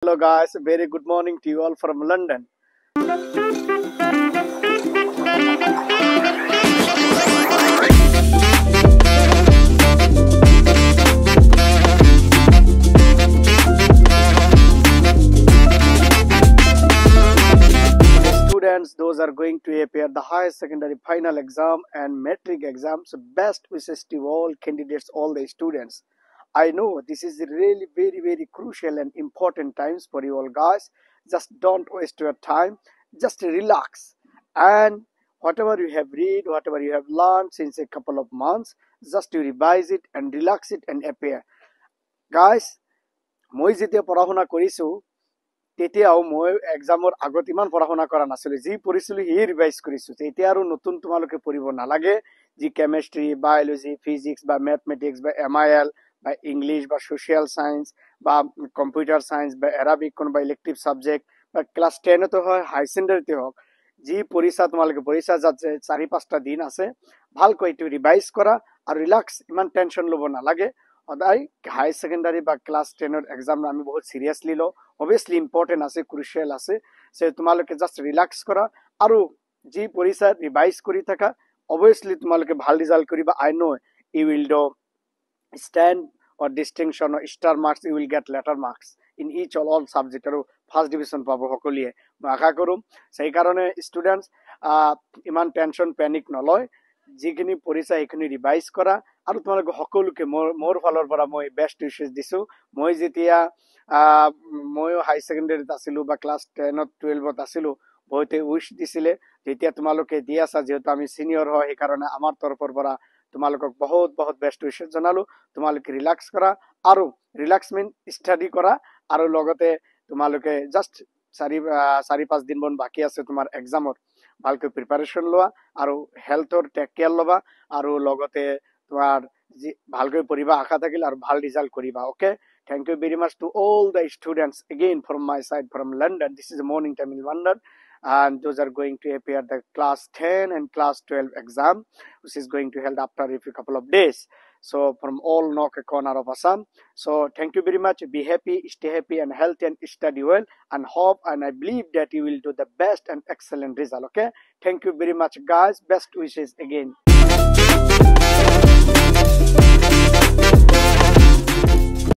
Hello guys, very good morning to you all from London. Students, those are going to appear the higher secondary final exam and metric exams. Best wishes to all candidates, all the students. I know this is really very crucial and important times for you all guys. Just don't waste your time. Just relax and whatever you have read, whatever you have learned since a couple of months, just to revise it and relax it and appear. Guys, মই যেতিয়া পঢ়া শুনা কৰিছো তেতিয়াও মই এক্সামৰ আগত ইমান পঢ়া শুনা কৰা নাছিলো যি পঢ়িছিলো সেই ৰিভাইজ কৰিছো এতিয়া আৰু নতুন তোমালোকে পঢ়িব নালাগে যি কেমিষ্ট্ৰি বায়োলজি ফিজিক্স বা ম্যাথমেটিক্স বা এমআইএল বা ইংলিশ বা সোশ্যাল সায়েন্স বা কম্পিউটার সায়েন্স বা এরাবিক কোনোবা ইলেক্টিভ সাবজেক্ট বা ক্লাস 10 তো হয় হাই সেকেন্ডারিতে হোক যি পৰীক্ষা তোমালোকে পৰীক্ষা যাচ্ছে 4-5টা দিন আছে ভালকৈ এইটো ৰিভাইজ কৰা আৰু ৰিলাক্স ইমান টেনশন ল'ব নালাগে সদায় হাই সেকেন্ডারি বা ক্লাস 10 এক্সাম আমি বহুত সিরিয়াসলি লো অবভিয়াসলি ইম্পর্টেন্ট আছে ক্রুশিয়াল আছে সে তোমালোকে জাস্ট রিল্যাক্স করা আৰু যি পৰীক্ষা ৰিভাইজ কৰি থাকা অবভিয়াসলি তোমালোকে ভাল ৰিজাল্ট কৰিবা I know you will do stand or distinction or star marks you will get letter marks in each all subject আৰু ফাৰ্স্ট ডিভিশন পাবো সকলিয়ে মই আশা কৰো সেই কাৰণে স্টুডেন্টস ইমান টেনশন প্যানিক নলয় যিখিনি পৰীক্ষা এইখিনি ৰিভাইজ কৰা আৰু তোমালোকে সকলোকে মোৰ ফালৰ পৰা মই বেষ্ট উইশেছ দিছো মই যেতিয়া মই হাই সেকেন্ডাৰীত আছিলো বা ক্লাস 10 12 আছিলো বহুতে উইশ দিছিলে যেতিয়া তোমালোকে দি আছা যেহেতু আমি সিনিয়ৰ হয় এই কাৰণে আমাৰ তৰফৰ পৰা তোমালোকক বহুত বেষ্ট উইশেছ জনালো তোমালোকে ৰিল্যাক্স কৰা আৰু ৰিল্যাক্স মিন ষ্টাডি কৰা আৰু লগতে তোমালোকে জাস্ট 4-5 দিন বন বাকি আছে তোমাৰ এক্সামৰ ভালকৈ প্ৰিপাৰেচন লোৱা আৰু হেলথৰ টেক কেয়াৰ লবা আৰু লগতে তোমাৰ ভালকৈ পঢ়িবা আশা থাকিল আৰু ভাল ৰিজাল্ট কৰিবা okay thank you very much to all the students again from my side from London. This is the morning time in London and those are going to appear the class 10 and class 12 exam which is going to held after a couple of days, so from all knock a corner of Assam. So thank you very much, be happy, stay happy and healthy and study well and hope and I believe that you will do the best and excellent result. Okay, thank you very much guys, best wishes again.